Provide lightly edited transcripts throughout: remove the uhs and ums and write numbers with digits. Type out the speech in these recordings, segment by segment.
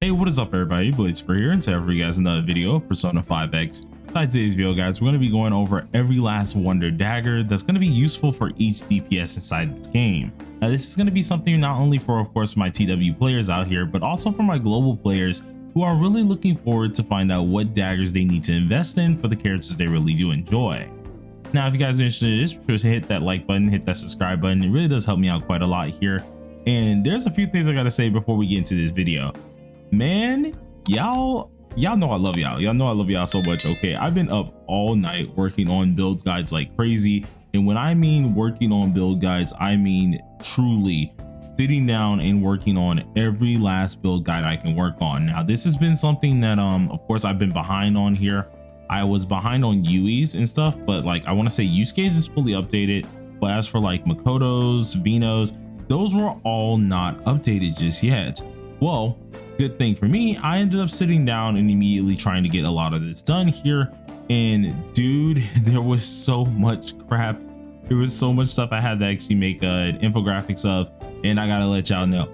Hey, what is up everybody? Blades for here and to for you guys another video of Persona 5X. Inside today's video guys, we're going to be going over every last wonder dagger that's going to be useful for each DPS inside this game. Now this is going to be something not only for of course my TW players out here, but also for my global players who are really looking forward to find out what daggers they need to invest in for the characters they really do enjoy. Now if you guys are interested in this, just hit that like button, hit that subscribe button. It really does help me out quite a lot here. And there's a few things I got to say before we get into this video. Man, y'all know I love y'all. Y'all know I love y'all so much. Okay, I've been up all night working on build guides like crazy, and when I mean working on build guides, I mean truly sitting down and working on every last build guide I can work on. Now this has been something that of course I've been behind on here. I was behind on UEs and stuff, but like I want to say Yusuke's is fully updated, but as for like Makoto's, Vino's, those were all not updated just yet. Well, good thing for me, I ended up sitting down and immediately trying to get a lot of this done here. And dude, there was so much crap. There was so much stuff I had to actually make infographics of. And I gotta let y'all know,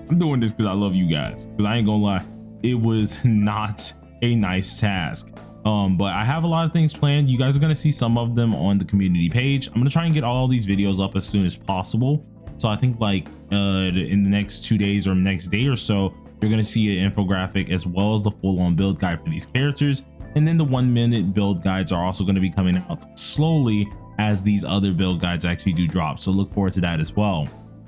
I'm doing this because I love you guys. Because I ain't gonna lie, it was not a nice task. But I have a lot of things planned. You guys are gonna see some of them on the community page. I'm gonna try and get all these videos up as soon as possible. So I think like in the next 2 days or next day or so, you're going to see an infographic as well as the full-on build guide for these characters. And then the 1-minute build guides are also going to be coming out slowly as these other build guides actually do drop. So look forward to that as well.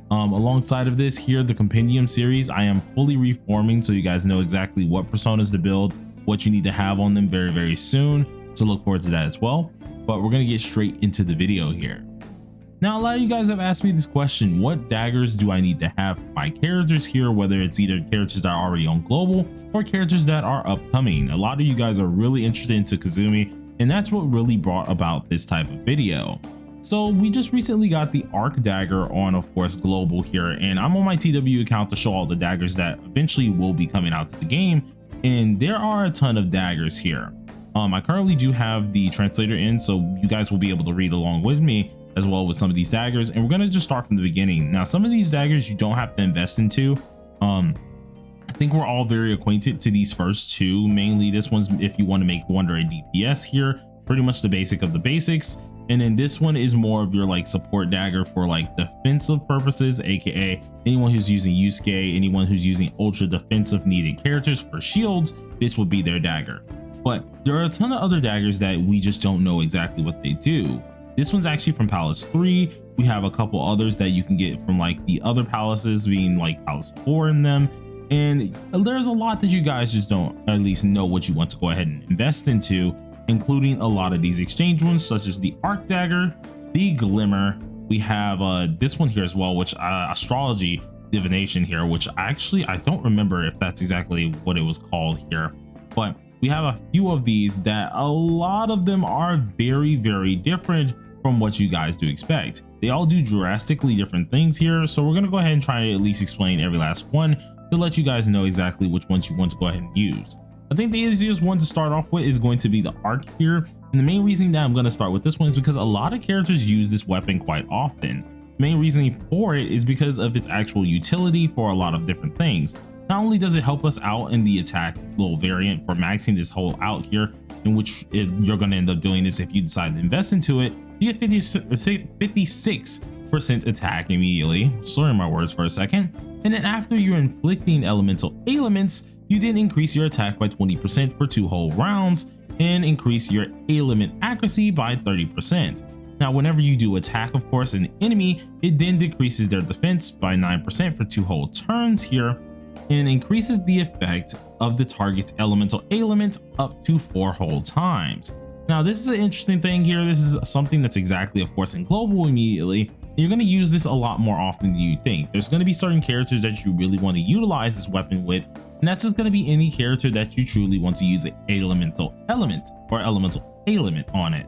Alongside of this here, the compendium series, I am fully reforming so you guys know exactly what personas to build, what you need to have on them very, very soon. So look forward to that as well. But we're going to get straight into the video here. Now, a lot of you guys have asked me this question: what daggers do I need to have for my characters here, whether it's either characters that are already on global or characters that are upcoming? A lot of you guys are really interested into Kazumi, and that's what really brought about this type of video. So we just recently got the Arc dagger on, of course, global here, and I'm on my TW account to show all the daggers that eventually will be coming out to the game, and there are a ton of daggers here. I currently do have the translator in, so you guys will be able to read along with me as well with some of these daggers, and we're going to just start from the beginning. Now some of these daggers you don't have to invest into. I think we're all very acquainted to these first two, mainly this one's if you want to make wonder a DPS here, pretty much the basic of the basics. And then this one is more of your like support dagger for like defensive purposes, aka anyone who's using Yusuke, anyone who's using ultra defensive needed characters for shields, this would be their dagger. But there are a ton of other daggers that we just don't know exactly what they do. This one's actually from Palace 3. We have a couple others that you can get from like the other palaces, being like Palace 4 in them. And there's a lot that you guys just don't at least know what you want to go ahead and invest into, including a lot of these exchange ones, such as the Arc Dagger, the Glimmer. We have this one here as well, which astrology divination here, which actually I don't remember if that's exactly what it was called here, but we have a few of these that a lot of them are very, very different from what you guys do expect. They all do drastically different things here, so we're going to go ahead and try to at least explain every last one to let you guys know exactly which ones you want to go ahead and use. I think the easiest one to start off with is going to be the Arc here, and the main reason that I'm going to start with this one is because a lot of characters use this weapon quite often. The main reasoning for it is because of its actual utility for a lot of different things. Not only does it help us out in the attack little variant for maxing this whole out here, in which you're going to end up doing this if you decide to invest into it, you get 56% attack immediately, slurring my words for a second, and then after you're inflicting elemental ailments, you then increase your attack by 20% for 2 whole rounds and increase your ailment accuracy by 30%. Now whenever you do attack, of course, an enemy, it then decreases their defense by 9% for 2 whole turns here, and increases the effect of the target's elemental ailment up to 4 whole times. Now this is an interesting thing here. This is something that's exactly, of course, in global immediately. You're going to use this a lot more often than you think. There's going to be certain characters that you really want to utilize this weapon with, and that's just going to be any character that you truly want to use an elemental element or elemental ailment on it.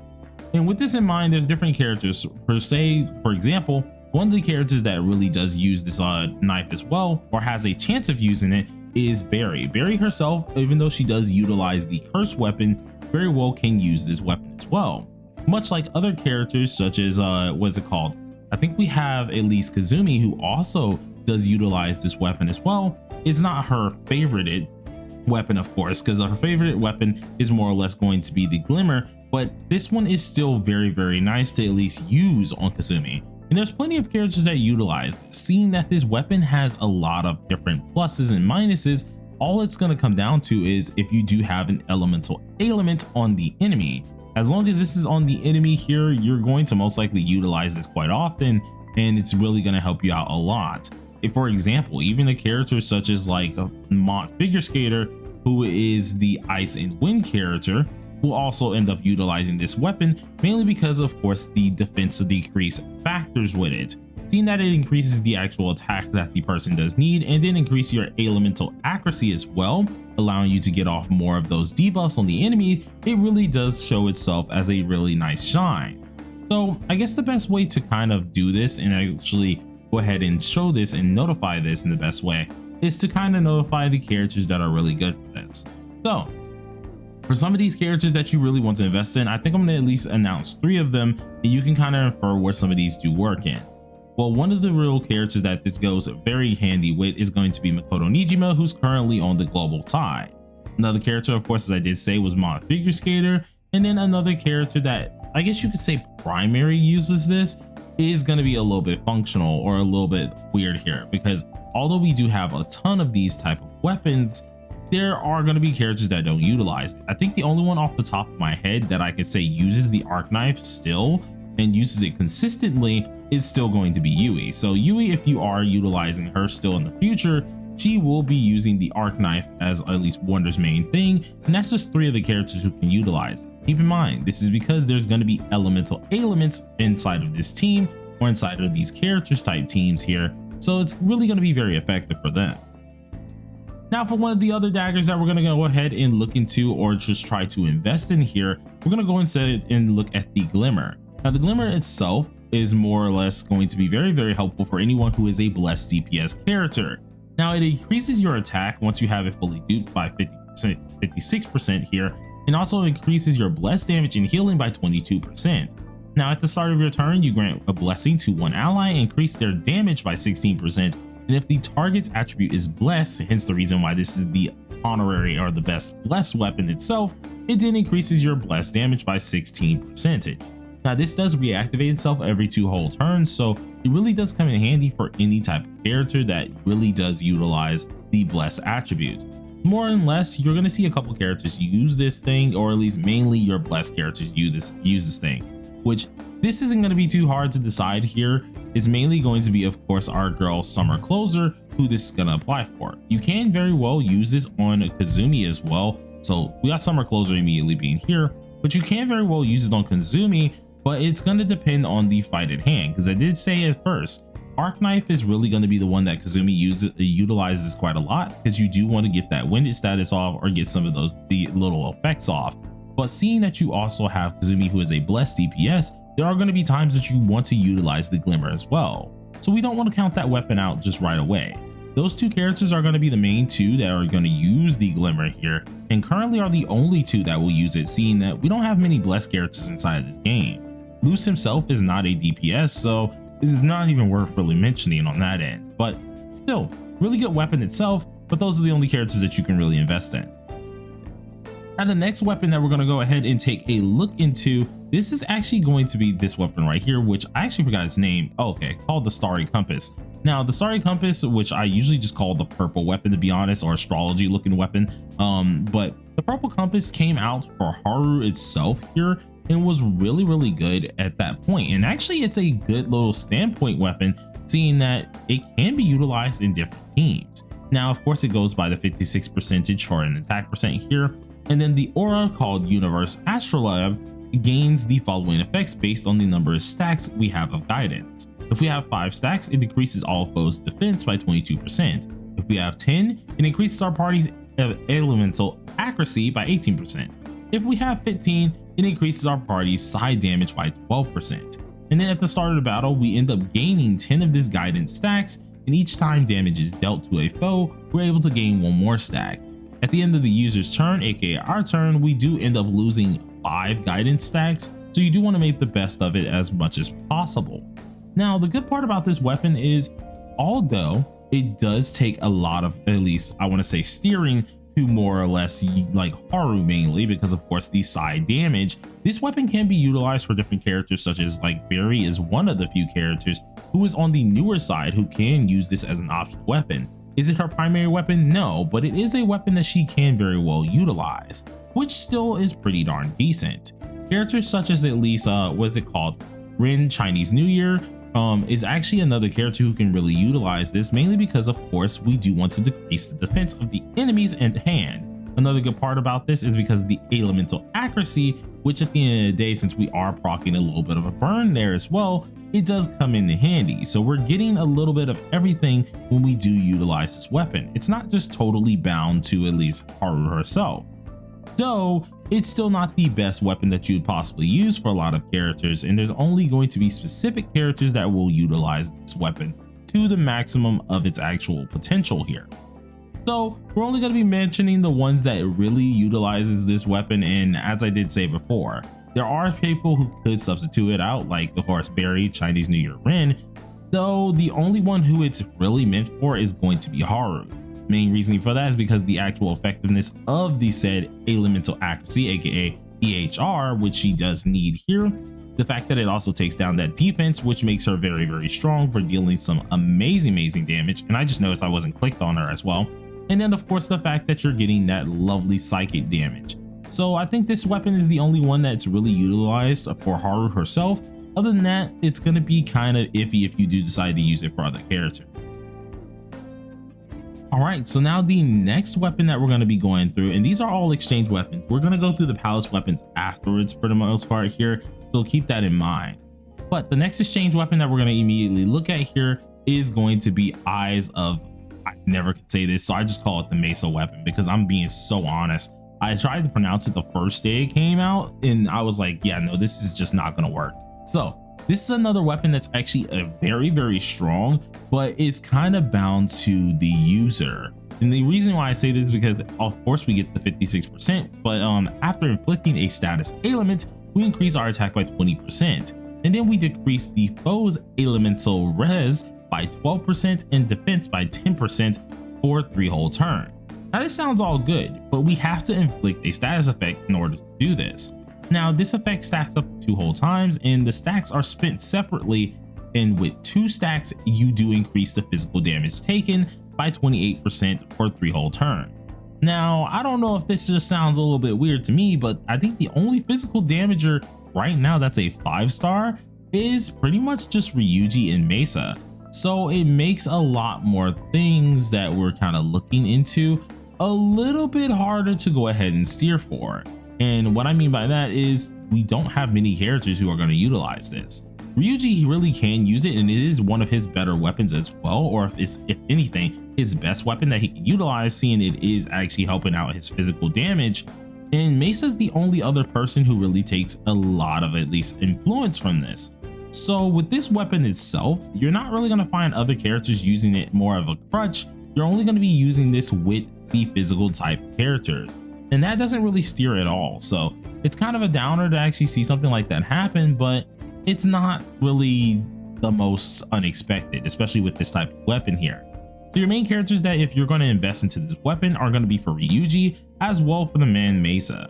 And with this in mind, there's different characters per se. For example, one of the characters that really does use this knife as well, or has a chance of using it, is Barry. Barry herself, even though she does utilize the curse weapon, very well can use this weapon as well. Much like other characters such as, what's it called? I think we have at least Kazumi, who also does utilize this weapon as well. It's not her favorite weapon, of course, because her favorite weapon is more or less going to be the Glimmer, but this one is still very nice to at least use on Kazumi. And there's plenty of characters that utilize this. Seeing that this weapon has a lot of different pluses and minuses, all it's going to come down to is if you do have an elemental ailment on the enemy. As long as this is on the enemy here, you're going to most likely utilize this quite often, and it's really going to help you out a lot. If, for example, even a character such as like a Mont Figure Skater, who is the Ice and Wind character, will also end up utilizing this weapon, mainly because of course the defense decrease factors with it. Seeing that it increases the actual attack that the person does need, and then increase your elemental accuracy as well, allowing you to get off more of those debuffs on the enemy, it really does show itself as a really nice shine. So I guess the best way to kind of do this and actually go ahead and show this and notify this in the best way is to kind of notify the characters that are really good for this. So for some of these characters that you really want to invest in, I think I'm going to at least announce 3 of them, and you can kind of infer where some of these do work in. Well, one of the real characters that this goes very handy with is going to be Makoto Nijima, who's currently on the global tide. Another character, of course, as I did say, was Mont Figure Skater, and then another character that I guess you could say primary uses this is going to be a little bit functional or a little bit weird here, because although we do have a ton of these type of weapons, there are going to be characters that don't utilize it. I think the only one off the top of my head that I could say uses the arc knife still and uses it consistently is still going to be Yui. So Yui, if you are utilizing her still in the future, she will be using the arc knife as at least Wonder's main thing, and that's just 3 of the characters who can utilize it. Keep in mind, this is because there's going to be elemental ailments inside of this team or inside of these characters type teams here, so it's really going to be very effective for them. Now for one of the other daggers that we're going to go ahead and look into or just try to invest in here, we're going to go instead and look at the Glimmer. Now the Glimmer itself is more or less going to be very helpful for anyone who is a blessed DPS character. Now it increases your attack once you have it fully duped by 56% here, and also increases your blessed damage and healing by 22%. Now at the start of your turn, you grant a blessing to one ally and increase their damage by 16%. And if the target's attribute is blessed, hence the reason why this is the honorary or the best blessed weapon itself, it then increases your blessed damage by 16%. Now this does reactivate itself every 2 whole turns, so it really does come in handy for any type of character that really does utilize the blessed attribute. More and less, you're going to see a couple characters use this thing, or at least mainly your blessed characters use this thing, which this isn't going to be too hard to decide here. It's mainly going to be, of course, our girl Summer Closer, who this is going to apply for. You can very well use this on Kazumi as well, so we got Summer Closer immediately being here, but you can very well use it on Kazumi, but it's going to depend on the fight at hand, because I did say at first, Arc Knife is really going to be the one that Kazumi utilizes quite a lot, because you do want to get that winded status off or get some of the little effects off. But seeing that you also have Kazumi, who is a blessed DPS, there are going to be times that you want to utilize the Glimmer as well. So we don't want to count that weapon out just right away. Those 2 characters are going to be the main 2 that are going to use the Glimmer here, and currently are the only 2 that will use it, seeing that we don't have many blessed characters inside of this game. Luce himself is not a DPS, so this is not even worth really mentioning on that end, but still, really good weapon itself, but those are the only characters that you can really invest in. Now the next weapon that we're going to go ahead and take a look into, this is actually going to be this weapon right here, which I actually forgot its name. Oh, okay, called the Starry Compass. Now the Starry Compass, which I usually just call the purple weapon to be honest, or astrology looking weapon, but the purple compass came out for Haru itself here and was really good at that point. And actually it's a good little standpoint weapon, seeing that it can be utilized in different teams. Now of course it goes by the 56% for an attack percent here, and then the aura called Universe Astrolabe gains the following effects based on the number of stacks we have of guidance. If we have 5 stacks, it decreases all foes' defense by 22%. If we have 10, it increases our party's elemental accuracy by 18%. If we have 15, it increases our party's side damage by 12%. And then at the start of the battle, we end up gaining 10 of this guidance stacks, and each time damage is dealt to a foe, we're able to gain 1 more stack. At the end of the user's turn, aka our turn, we do end up losing 5 guidance stacks, so you do want to make the best of it as much as possible. Now the good part about this weapon is, although it does take a lot of, at least I want to say, steering to more or less like Haru mainly, because of course the side damage. This weapon can be utilized for different characters, such as like Barry is one of the few characters who is on the newer side who can use this as an optional weapon. Is it her primary weapon? No, but it is a weapon that she can very well utilize, which still is pretty darn decent. Characters such as, at least what's it called, Rin Chinese New Year is actually another character who can really utilize this, mainly because of course we do want to decrease the defense of the enemies at hand. Another good part about this is because the elemental accuracy, which at the end of the day, since we are proccing a little bit of a burn there as well, it does come in handy. So we're getting a little bit of everything when we do utilize this weapon. It's not just totally bound to at least Haru herself, though it's still not the best weapon that you'd possibly use for a lot of characters, and there's only going to be specific characters that will utilize this weapon to the maximum of its actual potential here. So we're only going to be mentioning the ones that really utilizes this weapon, and as I did say before, there are people who could substitute it out, like of course Barry, Chinese New Year Rin, though the only one who it's really meant for is going to be Haru. Main reasoning for that is because the actual effectiveness of the said elemental accuracy, aka EHR, which she does need here, the fact that it also takes down that defense, which makes her very, very strong for dealing some amazing damage. And I just noticed I wasn't clicked on her as well. And then of course the fact that you're getting that lovely psychic damage. So I think this weapon is the only one that's really utilized for Haru herself. Other than that, it's going to be kind of iffy if you do decide to use it for other characters. All right, so now the next weapon that we're going to be going through, and these are all exchange weapons. We're going to go through the palace weapons afterwards for the most part here, so keep that in mind. But the next exchange weapon that we're going to immediately look at here is going to be Eyes of, I never could say this, so I just call it the Mesa weapon because I'm being so honest. I tried to pronounce it the first day it came out and I was like, yeah, no, this is just not going to work. So this is another weapon that's actually a very strong, but it's kind of bound to the user. And the reason why I say this is because of course we get the 56%, but after inflicting a status ailment, we increase our attack by 20%. And then we decrease the foe's elemental res by 12% and defense by 10% for 3 whole turns. Now this sounds all good, but we have to inflict a status effect in order to do this. Now this effect stacks up 2 whole times and the stacks are spent separately, and with 2 stacks you do increase the physical damage taken by 28% for 3 whole turns. Now I don't know if this just sounds a little bit weird to me, but I think the only physical damager right now that's a 5-star is pretty much just Ryuji and Mesa. So it makes a lot more things that we're kind of looking into a little bit harder to go ahead and steer for. And what I mean by that is we don't have many characters who are going to utilize this. Ryuji really can use it, and it is one of his better weapons as well, or if anything, his best weapon that he can utilize, seeing it is actually helping out his physical damage. And Mesa's the only other person who really takes a lot of at least influence from this. So with this weapon itself, you're not really going to find other characters using it more of a crutch. You're only going to be using this with the physical type characters, and that doesn't really steer at all. So it's kind of a downer to actually see something like that happen, but it's not really the most unexpected, especially with this type of weapon here. So your main characters that if you're going to invest into this weapon are going to be for Ryuji as well for the man Mesa.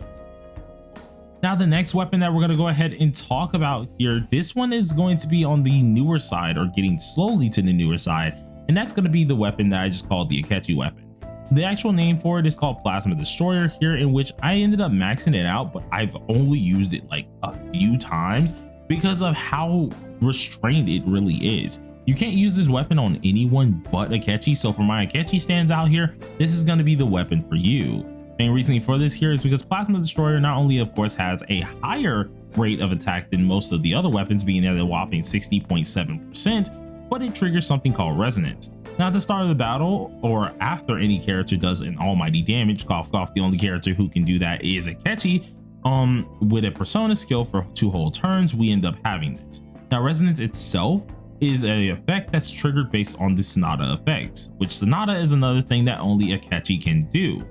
Now the next weapon that we're going to go ahead and talk about here, this one is going to be on the newer side, or getting slowly to the newer side, and that's going to be the weapon that I just called the Akechi weapon. The actual name for it is called Plasma Destroyer here, in which I ended up maxing it out, but I've only used it like a few times because of how restrained it really is. You can't use this weapon on anyone but Akechi, so for my Akechi stands out here, this is going to be the weapon for you. Main reasoning for this here is because Plasma Destroyer not only of course has a higher rate of attack than most of the other weapons, being at a whopping 60.7%, but it triggers something called resonance. Now at the start of the battle, or after any character does an almighty damage, cough cough, the only character who can do that is Akechi, with a persona skill for 2 whole turns, we end up having this. Now resonance itself is an effect that's triggered based on the Sonata effects, which Sonata is another thing that only Akechi can do.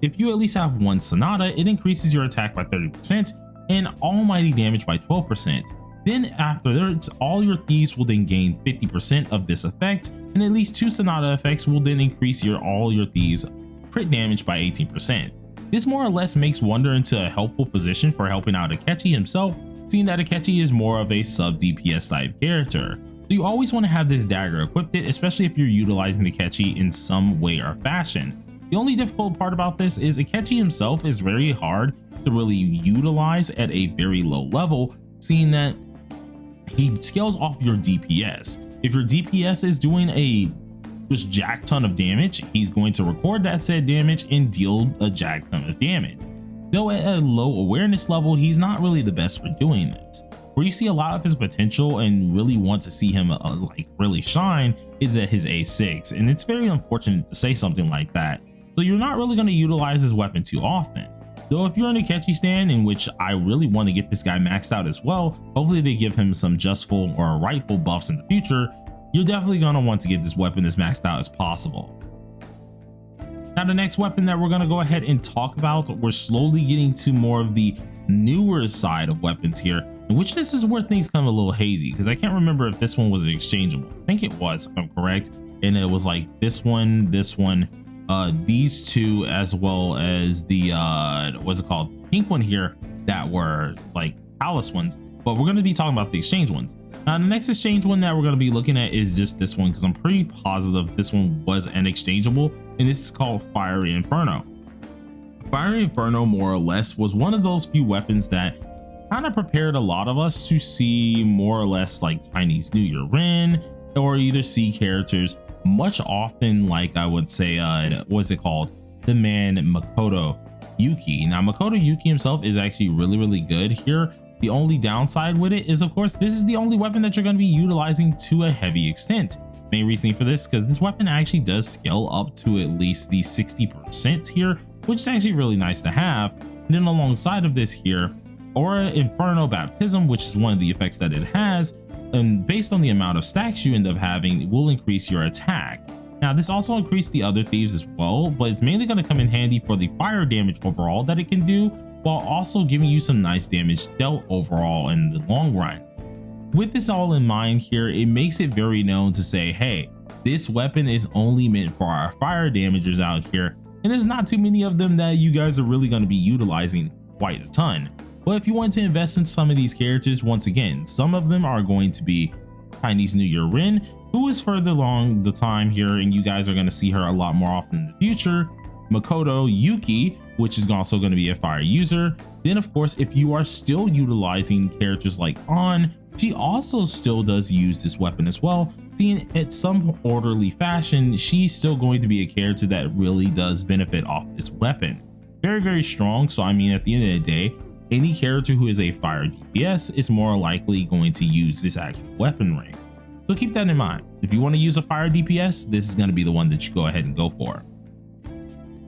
If you at least have 1 Sonata, it increases your attack by 30% and almighty damage by 12%. Then afterwards, all your thieves will then gain 50% of this effect, and at least 2 Sonata effects will then increase all your thieves crit damage by 18%. This more or less makes Wonder into a helpful position for helping out Akechi himself, seeing that Akechi is more of a sub DPS type character. So you always want to have this dagger equipped, especially if you're utilizing Akechi in some way or fashion. The only difficult part about this is Akechi himself is very hard to really utilize at a very low level, seeing that he scales off your DPS. If your DPS is doing a just jack ton of damage, he's going to record that said damage and deal a jack ton of damage. Though at a low awareness level, he's not really the best for doing this. Where you see a lot of his potential and really want to see him like really shine is at his A6, and it's very unfortunate to say something like that. So you're not really going to utilize this weapon too often. Though if you're in a Akechi stand, in which I really want to get this guy maxed out as well, hopefully they give him some justful or rightful buffs in the future, you're definitely going to want to get this weapon as maxed out as possible. Now the next weapon that we're going to go ahead and talk about, we're slowly getting to more of the newer side of weapons here, in which this is where things come a little hazy, because I can't remember if this one was exchangeable. I think it was, if I'm correct, and it was like this one, these two, as well as the what's it called, pink one here, that were like palace ones, but we're going to be talking about the exchange ones. Now the next exchange one that we're going to be looking at is just this one, because I'm pretty positive this one was an exchangeable, and this is called Fiery Inferno. Fiery Inferno more or less was one of those few weapons that kind of prepared a lot of us to see more or less like Chinese New Year Rin, or either see characters much often like, I would say, what's it called, the man Makoto Yuki. Now Makoto Yuki himself is actually really good here. The only downside with it is, of course, this is the only weapon that you're going to be utilizing to a heavy extent. Main reasoning for this, because this weapon actually does scale up to at least the 60% here, which is actually really nice to have. And then alongside of this here, Aura Inferno Baptism, which is one of the effects that it has, and based on the amount of stacks you end up having, it will increase your attack. Now this also increased the other thieves as well, but it's mainly going to come in handy for the fire damage overall that it can do, while also giving you some nice damage dealt overall in the long run. With this all in mind here, it makes it very known to say, hey, this weapon is only meant for our fire damagers out here, and there's not too many of them that you guys are really going to be utilizing quite a ton. But if you want to invest in some of these characters, once again, some of them are going to be Chinese New Year Rin, who is further along the time here, and you guys are going to see her a lot more often in the future. Makoto Yuki, which is also going to be a fire user. Then of course, if you are still utilizing characters like On, she also still does use this weapon as well. Seeing at some orderly fashion, she's still going to be a character that really does benefit off this weapon. Very strong. So I mean, at the end of the day, any character who is a fire DPS is more likely going to use this actual weaponry. So keep that in mind. If you want to use a fire DPS, this is going to be the one that you go ahead and go for.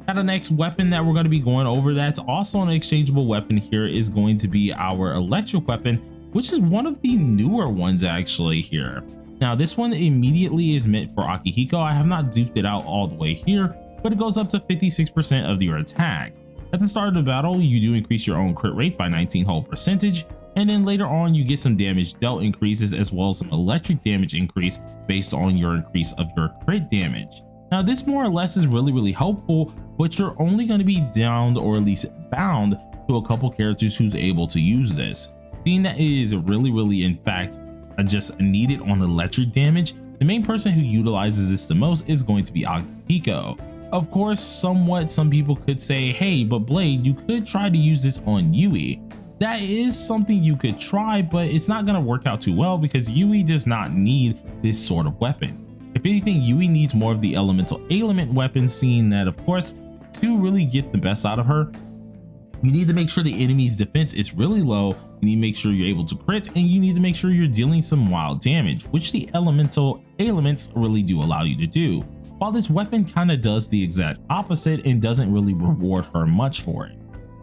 Now the next weapon that we're going to be going over that's also an exchangeable weapon here is going to be our electric weapon, which is one of the newer ones actually here. Now this one immediately is meant for Akihiko. I have not duped it out all the way here, but it goes up to 56% of your attack. At the start of the battle, you do increase your own crit rate by 19 whole percentage, and then later on you get some damage dealt increases as well as some electric damage increase based on your increase of your crit damage. Now this more or less is really helpful, but you're only going to be downed or at least bound to a couple characters who's able to use this. Being that it is really in fact just needed on electric damage, the main person who utilizes this the most is going to be Akihiko. Of course, some people could say, hey, but Blade, you could try to use this on Yui. That is something you could try, but it's not going to work out too well because Yui does not need this sort of weapon. If anything, Yui needs more of the elemental element weapon, seeing that, of course, to really get the best out of her, you need to make sure the enemy's defense is really low, you need to make sure you're able to crit, and you need to make sure you're dealing some wild damage, which the elemental elements really do allow you to do. While this weapon kind of does the exact opposite and doesn't really reward her much for it.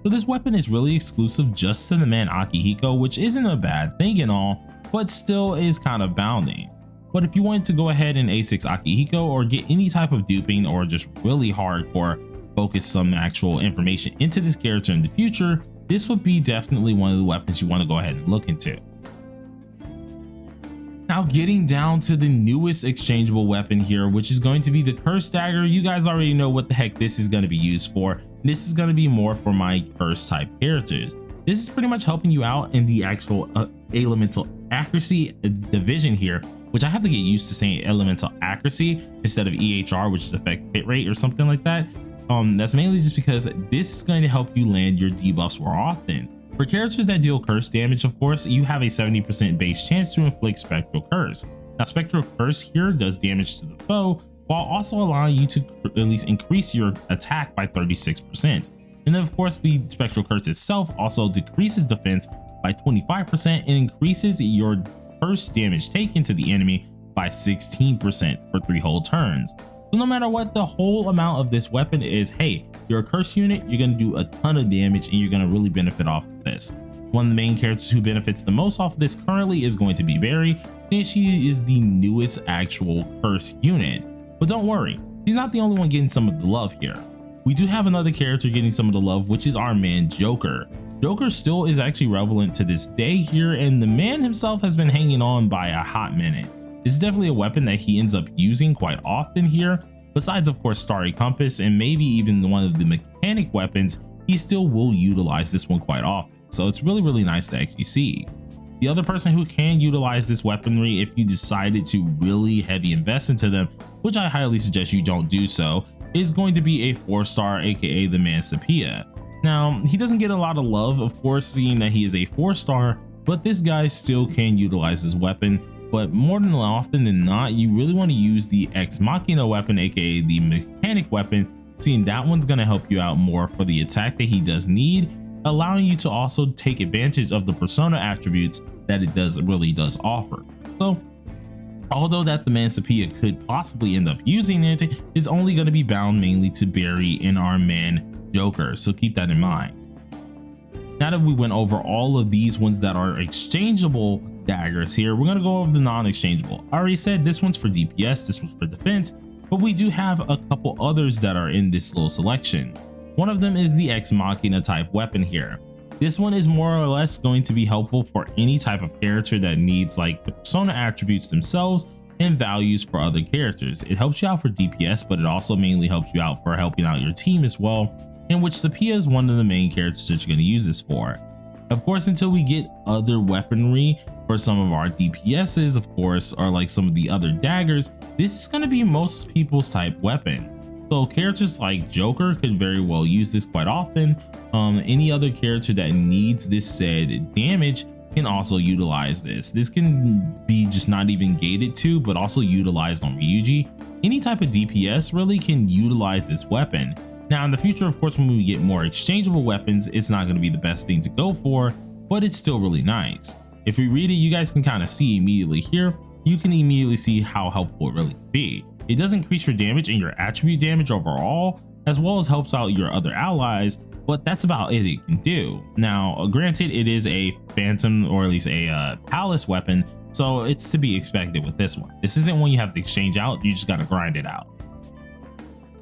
So this weapon is really exclusive just to the man Akihiko, which isn't a bad thing and all, but still is kind of bounding. But if you wanted to go ahead and A6 Akihiko or get any type of duping or just really hardcore focus some actual information into this character in the future, this would be definitely one of the weapons you want to go ahead and look into. Now getting down to the newest exchangeable weapon here, which is going to be the Curse Dagger. You guys already know what the heck this is going to be used for. This is going to be more for my curse type characters. This is pretty much helping you out in the actual elemental accuracy division here, which I have to get used to saying elemental accuracy instead of EHR, which is effect hit rate or something like that. That's mainly just because this is going to help you land your debuffs more often. For characters that deal curse damage, of course, you have a 70% base chance to inflict Spectral Curse. Now, Spectral Curse here does damage to the foe, while also allowing you to at least increase your attack by 36%. And then, of course, the Spectral Curse itself also decreases defense by 25% and increases your curse damage taken to the enemy by 16% for 3 whole turns. So no matter what the whole amount of this weapon is, hey, you're a curse unit, you're going to do a ton of damage and you're going to really benefit off of this. One of the main characters who benefits the most off of this currently is going to be Barry, and she is the newest actual curse unit. But don't worry, she's not the only one getting some of the love here. We do have another character getting some of the love, which is our man Joker. Joker still is actually relevant to this day here, and the man himself has been hanging on by a hot minute. This is definitely a weapon that he ends up using quite often here. Besides, of course, Starry Compass and maybe even one of the mechanic weapons, he still will utilize this one quite often. So it's really, really nice to actually see. The other person who can utilize this weaponry if you decided to really heavy invest into them, which I highly suggest you don't do so, is going to be a 4-star, aka the man Sapia. Now, he doesn't get a lot of love, of course, seeing that he is a 4-star, but this guy still can utilize this weapon. But more than often than not, you really want to use the Ex Machina weapon, aka the mechanic weapon, seeing that one's going to help you out more for the attack that he does need, allowing you to also take advantage of the persona attributes that it really does offer. So although that the man Sapia could possibly end up using it, it's only going to be bound mainly to Barry and our man Joker, so keep that in mind. Now that we went over all of these ones that are exchangeable daggers here, we're going to go over the non-exchangeable. I already said this one's for DPS, this one's for defense, but we do have a couple others that are in this little selection. One of them is the Ex Machina type weapon here. This one is more or less going to be helpful for any type of character that needs like the persona attributes themselves and values for other characters. It helps you out for DPS, but it also mainly helps you out for helping out your team as well, in which Sapia is one of the main characters that you're going to use this for. Of course, until we get other weaponry for some of our DPSs, of course, or like some of the other daggers, this is going to be most people's type weapon. So characters like Joker could very well use this quite often. Any other character that needs this said damage can also utilize this. This can be just not even gated to, but also utilized on Ryuji. Any type of DPS really can utilize this weapon. Now in the future, of course, when we get more exchangeable weapons, it's not going to be the best thing to go for, but it's still really nice. If we read it, you guys can kind of see immediately here, you can immediately see how helpful it really can be. It does increase your damage and your attribute damage overall, as well as helps out your other allies, but that's about it can do. Now, granted, it is a phantom or at least a palace weapon, so it's to be expected with this one. This isn't one you have to exchange out, you just got to grind it out.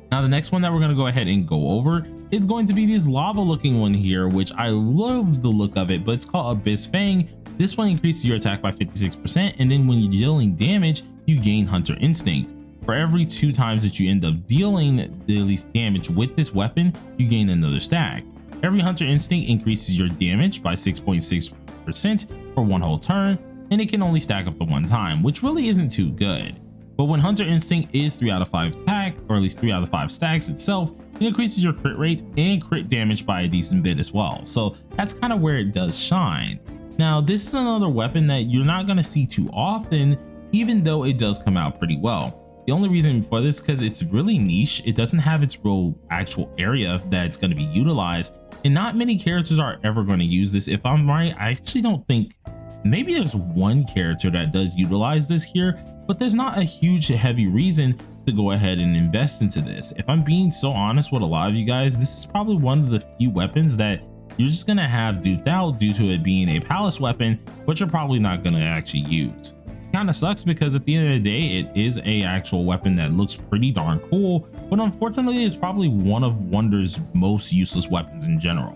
Now, the next one that we're going to go ahead and go over is going to be this lava looking one here, which I love the look of it, but it's called Abyss Fang. This one increases your attack by 56%, and then when you're dealing damage, you gain Hunter Instinct. For every 2 times that you end up dealing the least damage with this weapon, you gain another stack. Every Hunter Instinct increases your damage by 6.6% for 1 whole turn, and it can only stack up to 1 time, which really isn't too good. But when Hunter Instinct is 3 out of 5 attack, or at least 3 out of 5 stacks itself, it increases your crit rate and crit damage by a decent bit as well. So that's kind of where it does shine. Now, this is another weapon that you're not going to see too often, even though it does come out pretty well. The only reason for this is because it's really niche. It doesn't have its real actual area that's going to be utilized, and not many characters are ever going to use this. If I'm right, I actually don't think, maybe there's one character that does utilize this here, but there's not a huge heavy reason to go ahead and invest into this. If I'm being so honest with a lot of you guys, this is probably one of the few weapons that you're just going to have duped out due to it being a palace weapon, but you're probably not going to actually use. Kind of sucks because at the end of the day, it is a actual weapon that looks pretty darn cool, but unfortunately is probably one of Wonder's most useless weapons in general.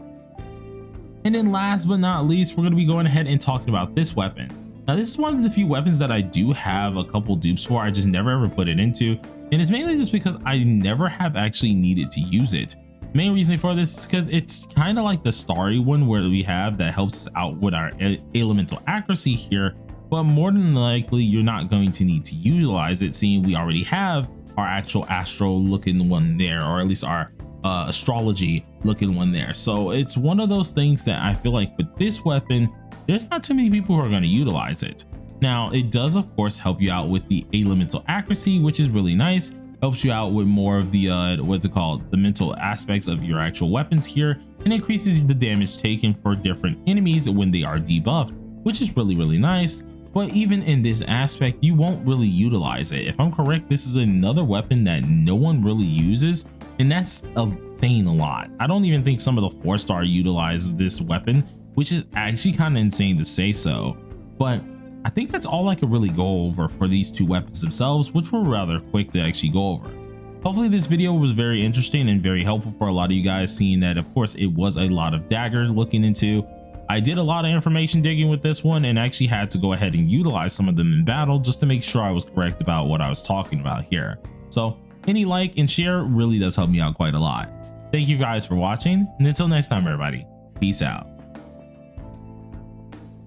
And then last but not least, we're going to be going ahead and talking about this weapon. Now this is one of the few weapons that I do have a couple dupes for. I just never ever put it into, and it's mainly just because I never have actually needed to use it. Main reason for this is because it's kind of like the Starry one where we have that helps us out with our elemental accuracy here, but more than likely you're not going to need to utilize it, seeing we already have our actual astro looking one there, or at least our astrology looking one there. So it's one of those things that I feel like with this weapon, there's not too many people who are going to utilize it. Now it does of course help you out with the elemental accuracy, which is really nice. Helps you out with more of the what's it called, the mental aspects of your actual weapons here, and increases the damage taken for different enemies when they are debuffed, which is really nice. But even in this aspect, you won't really utilize it. If I'm correct, this is another weapon that no one really uses, and that's saying a lot. I don't even think some of the 4-star utilizes this weapon, which is actually kind of insane to say so. But I think that's all I could really go over for these two weapons themselves, which were rather quick to actually go over. Hopefully this video was very interesting and very helpful for a lot of you guys, seeing that of course it was a lot of Dagger looking into. I did a lot of information digging with this one and actually had to go ahead and utilize some of them in battle just to make sure I was correct about what I was talking about here. So any like and share really does help me out quite a lot. Thank you guys for watching, and until next time everybody, peace out.